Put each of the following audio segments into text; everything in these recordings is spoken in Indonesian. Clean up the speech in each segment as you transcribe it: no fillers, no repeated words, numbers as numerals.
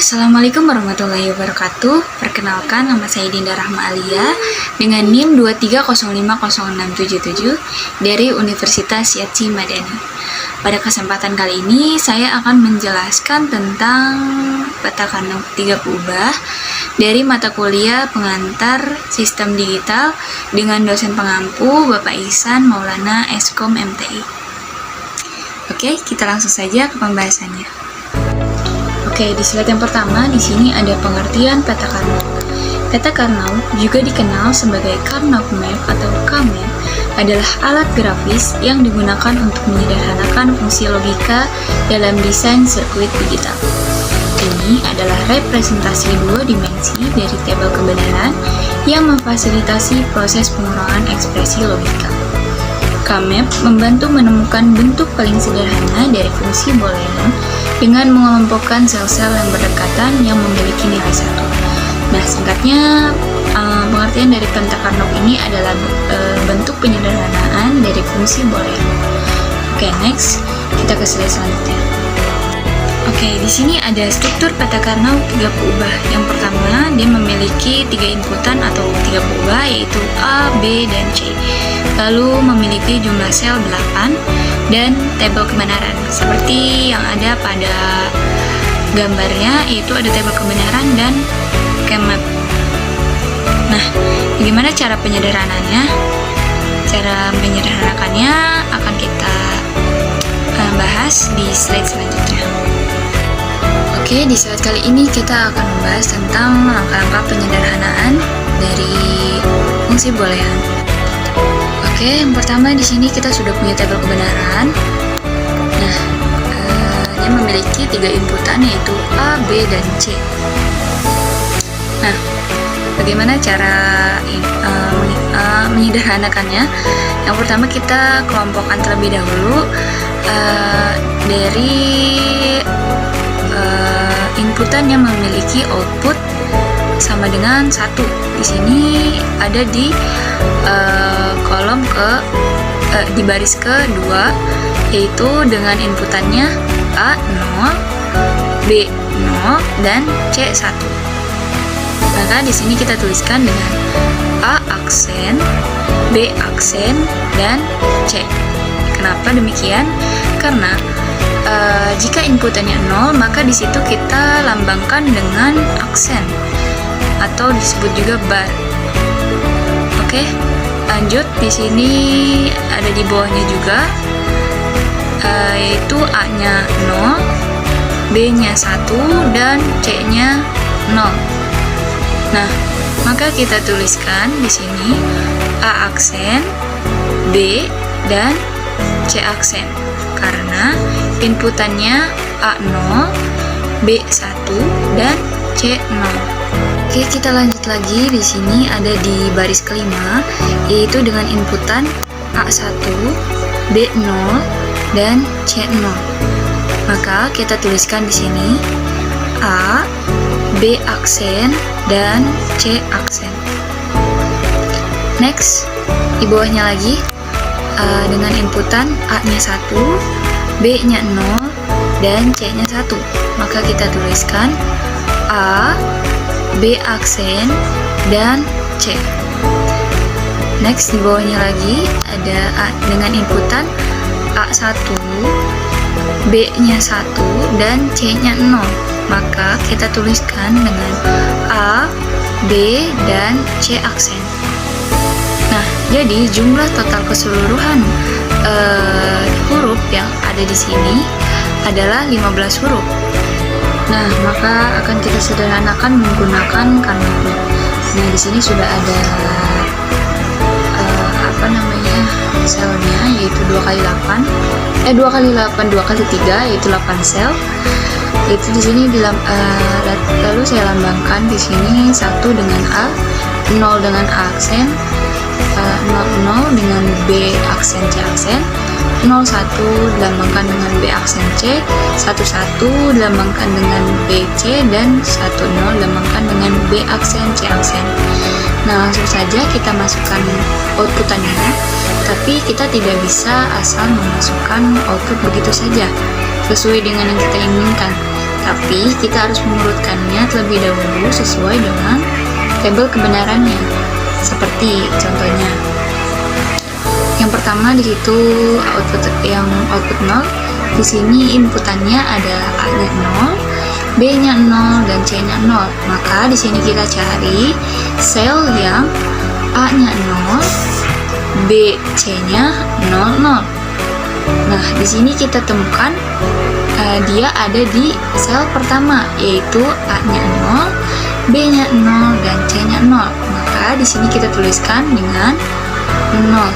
Assalamualaikum warahmatullahi wabarakatuh. Perkenalkan, nama saya Dinda Rahma Alia dengan NIM 23050677 dari Universitas Yatsi Madani. Pada kesempatan kali ini saya akan menjelaskan tentang peta Carnot 3 peubah dari mata kuliah pengantar sistem digital dengan dosen pengampu Bapak Ihsan Maulana Eskom MTI. Oke, kita langsung saja ke pembahasannya. Oke, di slide yang pertama di sini ada pengertian peta Carnot. Peta Carnot juga dikenal sebagai Carnot Map atau K-Map adalah alat grafis yang digunakan untuk menyederhanakan fungsi logika dalam desain sirkuit digital. Ini adalah representasi dua dimensi dari tabel kebenaran yang memfasilitasi proses pengurangan ekspresi logika. K-Map membantu menemukan bentuk paling sederhana dari fungsi Boolean dengan mengelompokkan sel-sel yang berdekatan yang memiliki nilai 1. Nah, singkatnya, pengertian dari peta Carnot ini adalah bentuk penyederhanaan dari fungsi Boolean. Oke, next, kita ke slide selanjutnya. Oke, di sini ada struktur peta Carnot 3 peubah. Yang pertama, dia memiliki 3 inputan atau 3 peubah, yaitu A, B, dan C. Lalu memiliki jumlah sel 8 dan tabel kebenaran seperti yang ada pada gambarnya, yaitu ada tabel kebenaran dan K-Map. Nah, bagaimana cara penyederhanaannya? Cara menyederhanakannya akan kita bahas di slide selanjutnya. Oke, di slide kali ini kita akan membahas tentang langkah-langkah penyederhanaan dari fungsi Boolean. Oke, yang pertama di sini kita sudah punya tabel kebenaran. Nah, dia memiliki 3 inputan yaitu A, B, dan C. Nah, bagaimana cara menyederhanakannya? Yang pertama kita kelompokkan terlebih dahulu dari inputan yang memiliki output sama dengan 1. Di sini ada di kolom di baris kedua, yaitu dengan inputannya A 0, B 0, dan C 1. Maka di sini kita tuliskan dengan A aksen, B aksen, dan C. Kenapa demikian? Karena jika inputannya 0, maka di situ kita lambangkan dengan aksen atau disebut juga bar. Oke, lanjut. Di sini ada di bawahnya juga, yaitu A-nya 0, B-nya 1, dan C-nya 0. Nah, maka kita tuliskan di sini A aksen, B, dan C aksen. Karena inputannya A0, B1, dan C0. Oke, kita lanjut lagi. Di sini ada di baris kelima, yaitu dengan inputan A1, B0, dan C0. Maka kita tuliskan di sini A, B aksen, dan C aksen. Next, di bawahnya lagi dengan inputan A-nya 1, B-nya 0, dan C-nya 1. Maka kita tuliskan A, B aksen, dan C. Next, di bawahnya lagi ada A dengan inputan A1, B-nya 1, dan C-nya 0. Maka kita tuliskan dengan A, B, dan C aksen. Nah, jadi jumlah total keseluruhan huruf yang ada di sini adalah 15 huruf. Nah, maka akan kita sederhanakan menggunakan Carnot Map. Nah, di sini sudah ada selnya, yaitu 2 kali 8, 2 kali 3, yaitu 8 sel. Itu di sini lalu saya lambangkan di sini 1 dengan A, 0 dengan A aksen, 0 dengan B aksen C aksen, 01 dilambangkan dengan B aksen C, 11 dilambangkan dengan B C, dan 10 dilambangkan dengan B aksen C aksen. Nah, langsung saja kita masukkan outputannya, tapi kita tidak bisa asal memasukkan output begitu saja sesuai dengan yang kita inginkan. Tapi kita harus mengurutkannya terlebih dahulu sesuai dengan tabel kebenarannya. Seperti contohnya, yang pertama di situ output 0. Di sini inputannya adalah A-nya 0, B-nya 0, dan C-nya 0. Maka di sini kita cari sel yang A-nya 0, B, C-nya 0, 0. Nah, di sini kita temukan dia ada di sel pertama, yaitu A-nya 0, B-nya 0, dan C-nya 0. Maka di sini kita tuliskan dengan 0.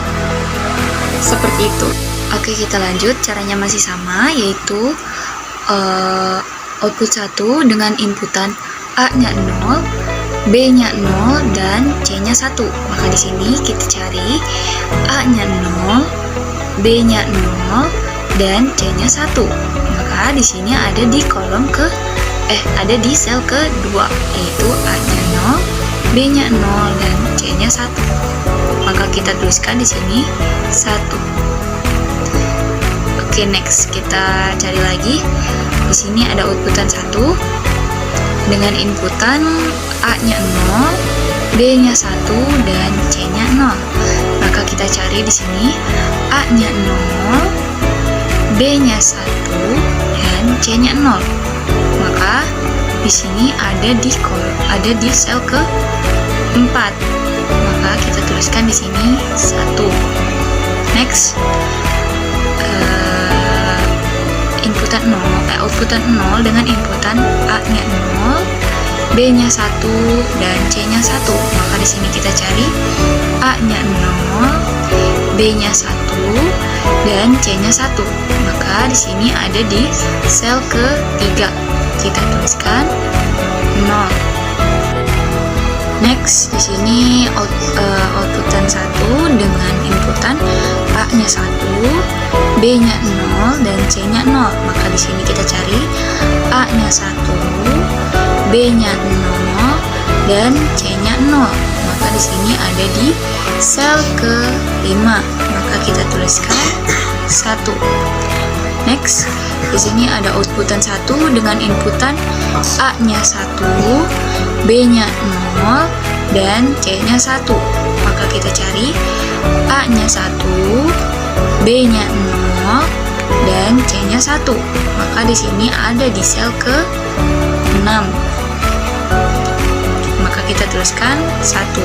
Seperti itu. Oke, kita lanjut. Caranya masih sama, yaitu output 1 dengan inputan A-nya 0, B-nya 0, dan C-nya 1. Maka di sini kita cari A-nya 0, B-nya 0, dan C-nya 1. Maka di sini ada di ada di sel kedua, yaitu A-nya 0, B-nya 0, dan C-nya 1. Maka kita tuliskan di sini 1. Oke, next kita cari lagi. Di sini ada outputan 1 dengan inputan A-nya 0, B-nya 1, dan C-nya 0. Maka kita cari di sini A-nya 0, B-nya 1, dan C-nya 0. Maka di sini ada di sel ke-4. Maka kita tuliskan di sini 1. Next, outputan 0 dengan inputan A-nya 0, B-nya 1, dan C-nya 1. Maka di sini kita cari A-nya 0, B-nya 1, dan C-nya 1. Maka di sini ada di sel ke-3. Kita tuliskan 0. Next, di sini outputan 1 dengan inputan A-nya 1, B-nya 0, dan C-nya 0. Maka di sini kita cari A-nya 1, B-nya 0, dan C-nya 0. Maka di sini ada di sel ke-5. Maka kita tuliskan 1. Next, di sini ada outputan 1 dengan inputan A-nya 1, B-nya 0, dan C-nya 1. Maka kita cari A-nya 1, B-nya 0, dan C-nya 1. Maka di sini ada di sel ke-6. Maka kita tuliskan 1.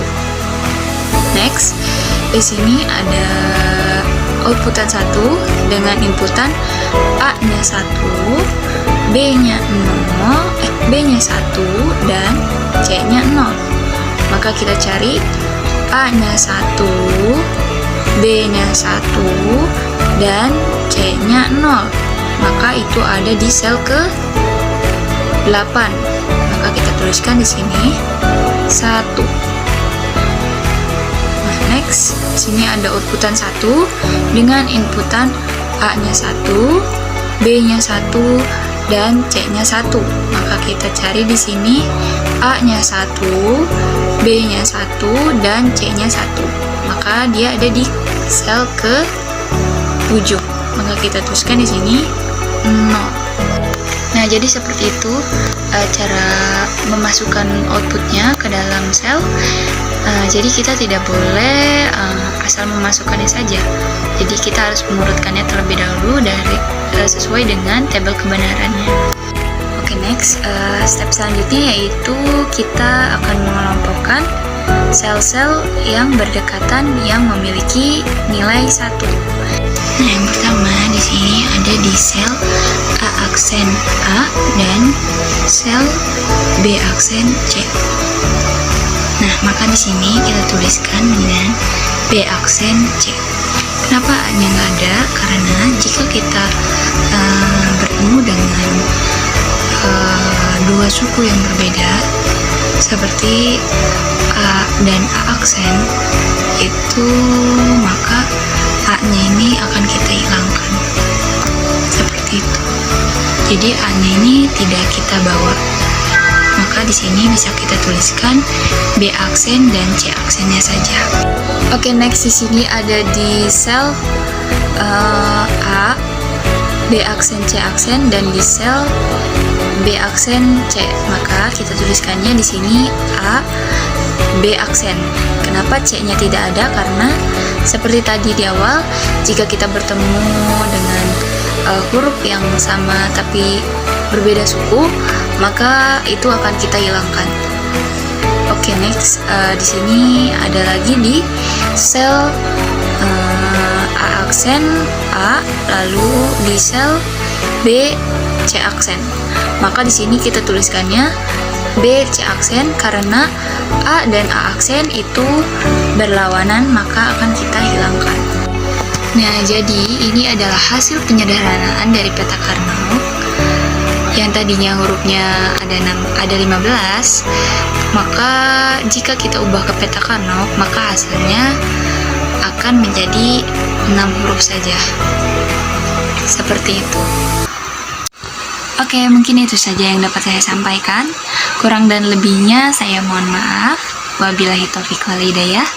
Next, di sini ada outputan 1 dengan inputan A-nya 1, B-nya 1, dan C-nya 0. Maka kita cari A-nya 1, B-nya 1, dan C-nya 0. Maka itu ada di sel ke-8. Maka kita tuliskan di sini 1. Next, sini ada outputan 1 dengan inputan A-nya 1, B-nya 1, dan C-nya 1. Maka kita cari di sini A-nya 1, B-nya 1, dan C-nya 1. Maka dia ada di sel ke-7. Maka kita tuliskan di sini 0. Nah, jadi seperti itu cara memasukkan outputnya ke dalam sel. Jadi kita tidak boleh asal memasukkannya saja. Jadi kita harus mengurutkannya terlebih dahulu sesuai dengan tabel kebenarannya. Oke, next, step selanjutnya yaitu kita akan mengelompokkan sel-sel yang berdekatan yang memiliki nilai 1. Nah, yang pertama di sini ada di sel A aksen A dan sel B aksen C. Nah, maka di sini kita tuliskan dengan B aksen C. Kenapa A-nya nggak ada? Karena jika kita bertemu dengan dua suku yang berbeda seperti A dan A aksen itu, maka A-nya ini akan kita hilangkan seperti itu. Jadi A-nya ini tidak kita bawa. Maka di sini bisa kita tuliskan B aksen dan C aksennya saja. Oke, next di sini ada di sel A, B aksen, C aksen, dan di sel B B aksen C, maka kita tuliskannya di sini A, B aksen. Kenapa C-nya tidak ada? Karena seperti tadi di awal, jika kita bertemu dengan huruf yang sama tapi berbeda suku, maka itu akan kita hilangkan. Oke, next di sini ada lagi di sel A aksen A, lalu di sel B C aksen. Maka di sini kita tuliskannya B C aksen karena A dan A aksen itu berlawanan, maka akan kita hilangkan. Nah, jadi ini adalah hasil penyederhanaan dari peta Carnot. Yang tadinya hurufnya ada 15, maka jika kita ubah ke peta Carnot, maka hasilnya akan menjadi 6 huruf saja. Seperti itu. Oke, mungkin itu saja yang dapat saya sampaikan. Kurang dan lebihnya saya mohon maaf. Wabillahi taufiq wal hidayah.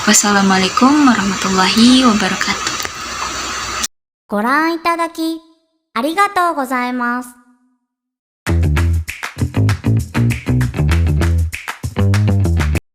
Wassalamualaikum warahmatullahi wabarakatuh. ご覧いただきありがとうございます。